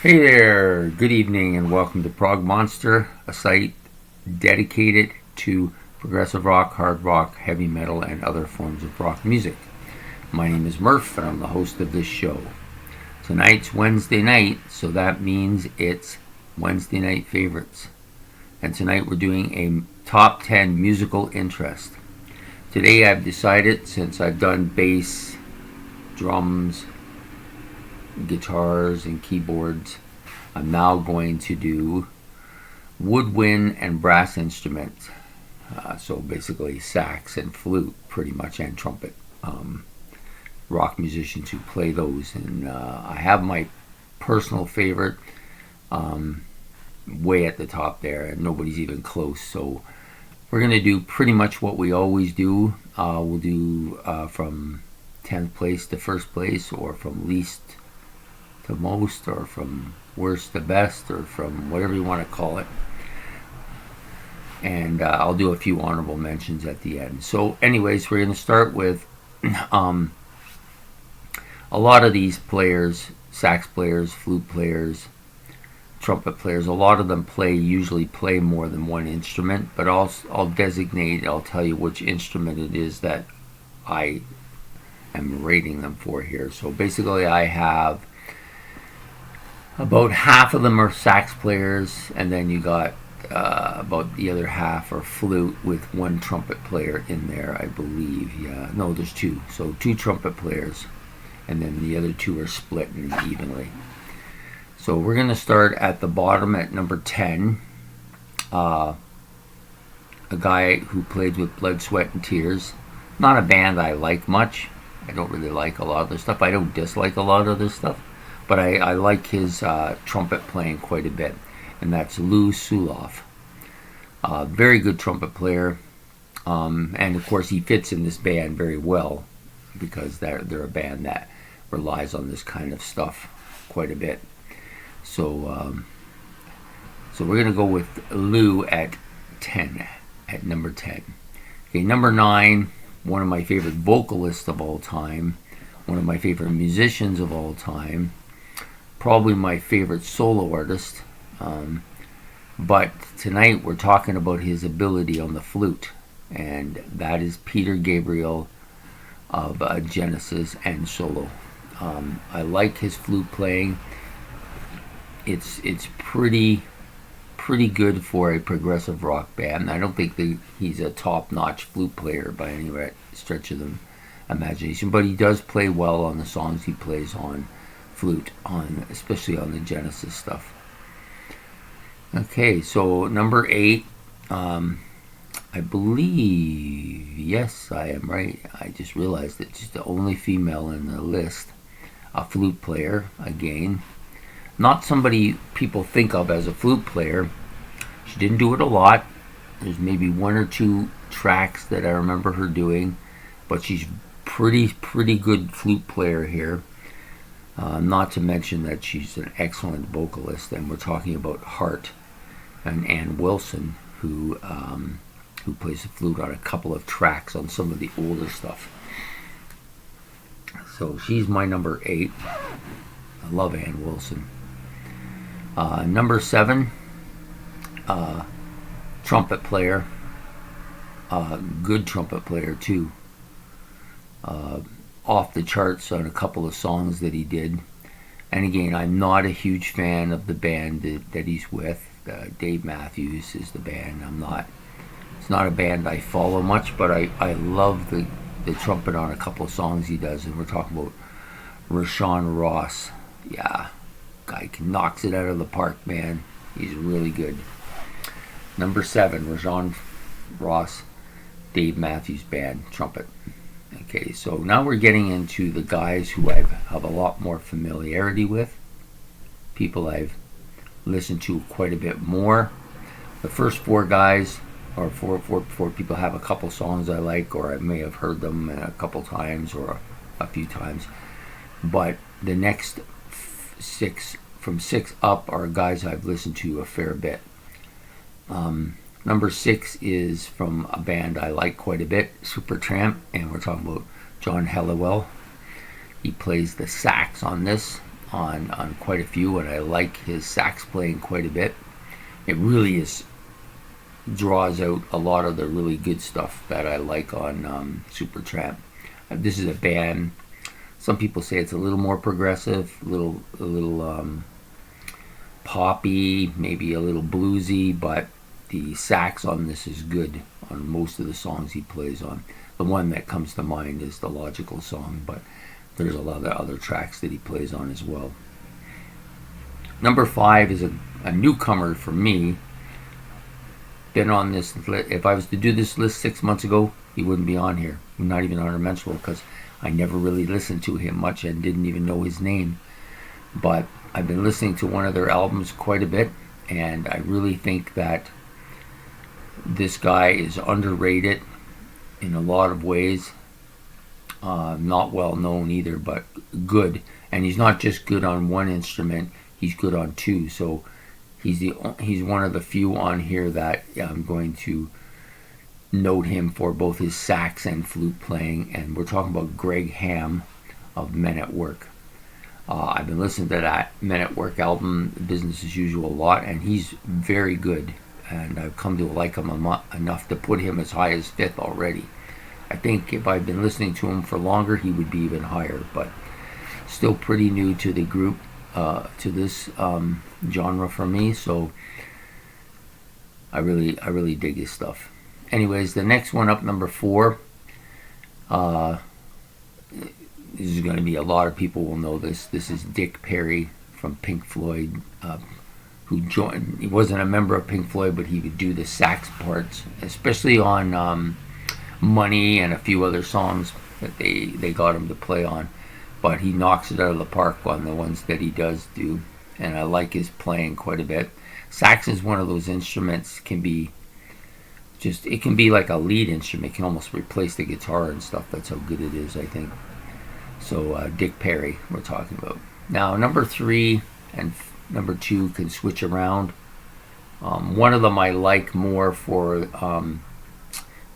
Hey there, good evening, and welcome to Prog Monster, a site dedicated to progressive rock, hard rock, heavy metal, and other forms of rock music. My name is Murph, and I'm the host of this show. Tonight's Wednesday night, so that means it's Wednesday night favorites. And tonight we're doing a top 10 musical interest. Today I've decided, since I've done bass, drums, guitars and keyboards, I'm now going to do woodwind and brass instruments. So basically sax and flute, pretty much, and trumpet. Rock musicians who play those, and I have my personal favorite way at the top there, and nobody's even close. So we're going to do pretty much what we always do. We'll do from 10th place to first place, or from least to most, or from worst to best, or from whatever you want to call it. And I'll do a few honorable mentions at the end. So anyways, we're going to start with a lot of these players, sax players, flute players, trumpet players, a lot of them usually play more than one instrument, but I'll tell you which instrument it is that I am rating them for here. So basically I have about half of them are sax players, and then you got about the other half are flute, with one trumpet player in there, I believe. Yeah, no, there's two. So two trumpet players, and then the other two are split evenly. So we're going to start at the bottom at number 10. A guy who played with Blood, Sweat, and Tears. Not a band I like much. I don't really like a lot of their stuff. I don't dislike a lot of their stuff, but I like his trumpet playing quite a bit, and that's Lou Suloff. Very good trumpet player, and of course he fits in this band very well, because they're a band that relies on this kind of stuff quite a bit. So we're going to go with Lou at number 10. Okay, number 9, one of my favorite vocalists of all time, one of my favorite musicians of all time, probably my favorite solo artist, but tonight we're talking about his ability on the flute, and that is Peter Gabriel of Genesis and solo. I like his flute playing. It's pretty good for a progressive rock band. I don't think he's a top-notch flute player by any stretch of the imagination, but he does play well on the songs he plays on flute, especially on the Genesis stuff. Okay, so number 8, I believe, yes, I am right. I just realized that she's the only female in the list. A flute player, again. Not somebody people think of as a flute player. She didn't do it a lot. There's maybe one or two tracks that I remember her doing, but she's pretty good flute player here. Not to mention that she's an excellent vocalist, and we're talking about Hart and Ann Wilson, who plays the flute on a couple of tracks on some of the older stuff. So she's my number 8. I love Ann Wilson. Number 7, trumpet player. Good trumpet player too. Off the charts on a couple of songs that he did. And again, I'm not a huge fan of the band that he's with. Dave Matthews is the band. It's not a band I follow much, but I love the trumpet on a couple of songs he does, and we're talking about Rashawn Ross. Yeah, guy knocks it out of the park, man. He's really good. Number 7, Rashawn Ross, Dave Matthews Band, trumpet. Okay, so now we're getting into the guys who I have a lot more familiarity with, people I've listened to quite a bit more. The first 4 guys, or four people, have a couple songs I like, or I may have heard them a couple times or a few times. But the next 6, from 6 up, are guys I've listened to a fair bit. Number 6 is from a band I like quite a bit, Supertramp, and we're talking about John Helliwell. He plays the sax on this. on quite a few, and I like his sax playing quite a bit. It really draws out a lot of the really good stuff that I like on Supertramp. This is a band. Some people say it's a little more progressive, a little poppy, maybe a little bluesy, but the sax on this is good on most of the songs he plays on. The one that comes to mind is the Logical song, but there's a lot of other tracks that he plays on as well. Number 5 is a newcomer for me. Been on this list. If I was to do this list 6 months ago, he wouldn't be on here. Not even honorable, because I never really listened to him much and didn't even know his name. But I've been listening to one of their albums quite a bit, and I really think that this guy is underrated in a lot of ways. Not well known either, but good. And he's not just good on one instrument, he's good on two. So he's one of the few on here that I'm going to note him for both his sax and flute playing. And we're talking about Greg Ham of Men at Work. I've been listening to that Men at Work album, Business as Usual, a lot, and he's very good. And I've come to like him enough to put him as high as 5th already. I think if I'd been listening to him for longer, he would be even higher. But still pretty new to the group, to this genre for me. So I really dig his stuff. Anyways, the next one up, number 4. This is going to be, a lot of people will know this. This is Dick Perry from Pink Floyd, who joined. He wasn't a member of Pink Floyd, but he would do the sax parts, especially on Money and a few other songs that they got him to play on. But he knocks it out of the park on the ones that he does do, and I like his playing quite a bit. Sax is one of those instruments, it can be like a lead instrument. It can almost replace the guitar and stuff. That's how good it is, I think. So Dick Perry we're talking about. Now number 3 and number 2 can switch around. One of them I like more for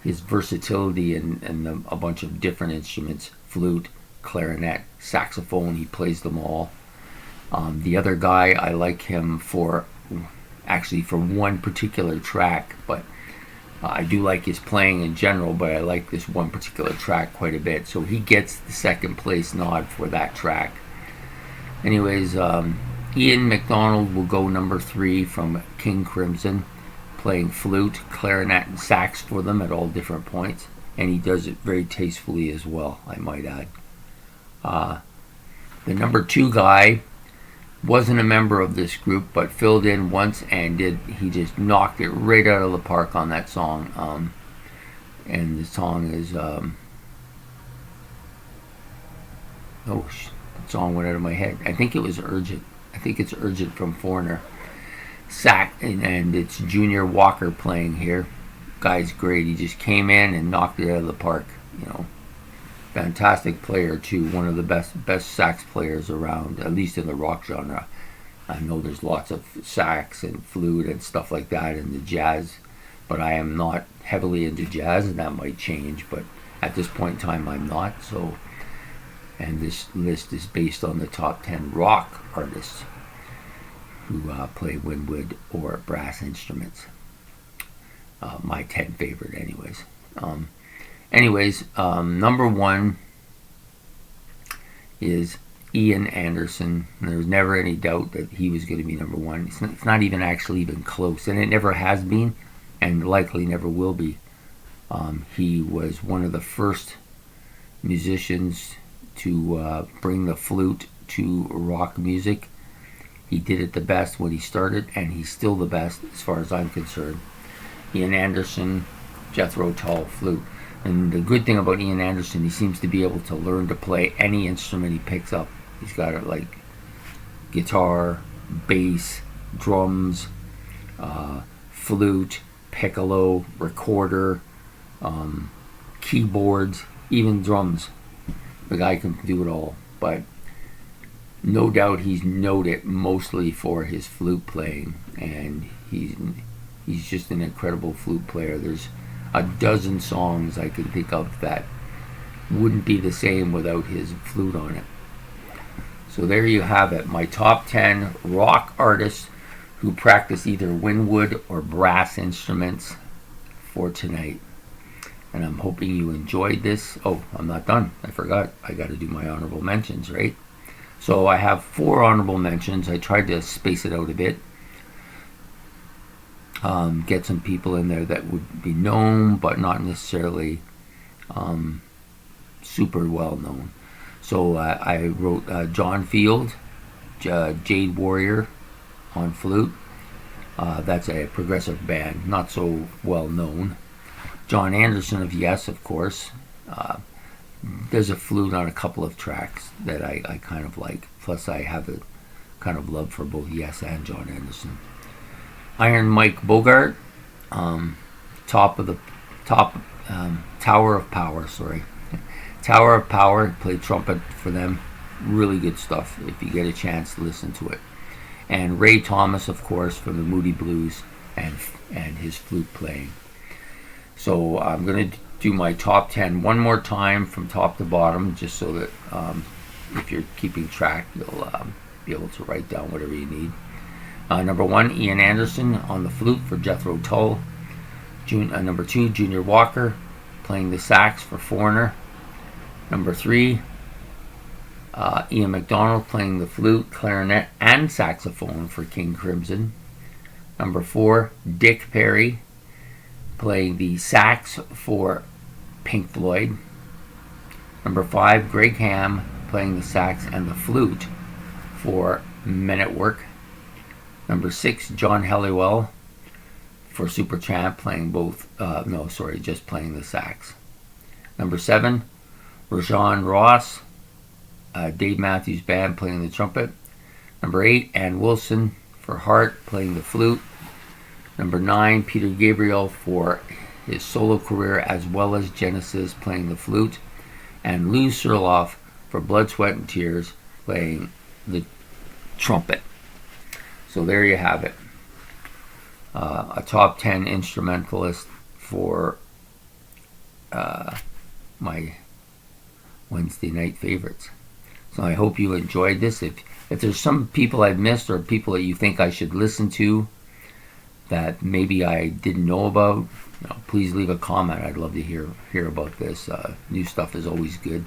his versatility and a bunch of different instruments: flute, clarinet, saxophone. He plays them all. The other guy, I like him for one particular track, but I do like his playing in general, but I like this one particular track quite a bit. So he gets the 2nd place nod for that track. Anyways, Ian MacDonald will go number 3 from King Crimson, playing flute, clarinet, and sax for them at all different points. And he does it very tastefully as well, I might add. The number 2 guy wasn't a member of this group, but filled in once and he just knocked it right out of the park on that song. And the song is the song went out of my head. I think it was Urgent. I think it's Urgent from Foreigner. And it's Junior Walker playing here. Guy's great. He just came in and knocked it out of the park. Fantastic player too. One of the best sax players around, at least in the rock genre. I know there's lots of sax and flute and stuff like that in the jazz, but I am not heavily into jazz, and that might change. But at this point in time, I'm not. So, and this list is based on the top 10 rock artists who play woodwind or brass instruments. My 10 favorite, anyways. Number 1 is Ian Anderson. There was never any doubt that he was going to be number 1. It's not even close, and it never has been, and likely never will be. He was one of the first musicians to bring the flute to rock music. He did it the best when he started, and he's still the best as far as I'm concerned. Ian Anderson, Jethro Tull, flute. And the good thing about Ian Anderson, he seems to be able to learn to play any instrument he picks up. He's got it like guitar, bass, drums, flute, piccolo, recorder, keyboards, even drums. The guy can do it all. But no doubt he's noted mostly for his flute playing, and he's just an incredible flute player. There's a dozen songs I could think of that wouldn't be the same without his flute on it. So there you have it, my top 10 rock artists who practice either wind or brass instruments for tonight. And I'm hoping you enjoyed this. Oh, I'm not done. I forgot. I got to do my honorable mentions, right? So I have 4 honorable mentions. I tried to space it out a bit. Get some people in there that would be known, but not necessarily super well known. So I wrote John Field, Jade Warrior on flute. That's a progressive band, not so well known. John Anderson of Yes, of course. There's a flute on a couple of tracks that I kind of like. Plus, I have a kind of love for both Yes and John Anderson. Iron Mike Bogart, Tower of Power. Sorry, Tower of Power. Played trumpet for them. Really good stuff. If you get a chance, listen to it. And Ray Thomas, of course, from the Moody Blues, and his flute playing. So I'm going to do my top 10 one more time from top to bottom, just so that if you're keeping track, you'll be able to write down whatever you need. Number 1, Ian Anderson on the flute for Jethro Tull. Number 2, Junior Walker playing the sax for Foreigner. Number 3, Ian MacDonald playing the flute, clarinet, and saxophone for King Crimson. Number 4, Dick Perry playing the sax for Pink Floyd. Number 5, Greg Ham playing the sax and the flute for Men at Work. Number 6, John Helliwell for Supertramp playing just playing the sax. Number 7, Rajan Ross, Dave Matthews Band playing the trumpet. Number 8, Ann Wilson for Heart playing the flute. Number 9, Peter Gabriel for his solo career as well as Genesis playing the flute. And Lou Surloff for Blood, Sweat, and Tears playing the trumpet. So there you have it. A top 10 instrumentalist for my Wednesday night favorites. So I hope you enjoyed this. If there's some people I've missed or people that you think I should listen to that maybe I didn't know about, please leave a comment. I'd love to hear about this. New stuff is always good.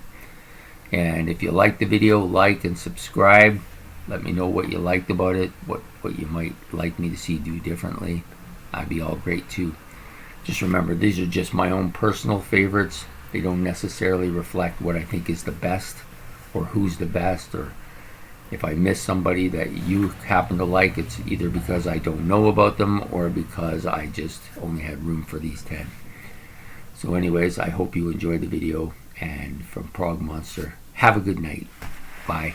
And if you like the video, like and subscribe. Let me know what you liked about it, what you might like me to see do differently. That'd be all great too. Just remember, these are just my own personal favorites. They don't necessarily reflect what I think is the best or who's the best, or if I miss somebody that you happen to like, it's either because I don't know about them or because I just only had room for these 10. So anyways, I hope you enjoyed the video, and from Prog Monster, have a good night. Bye.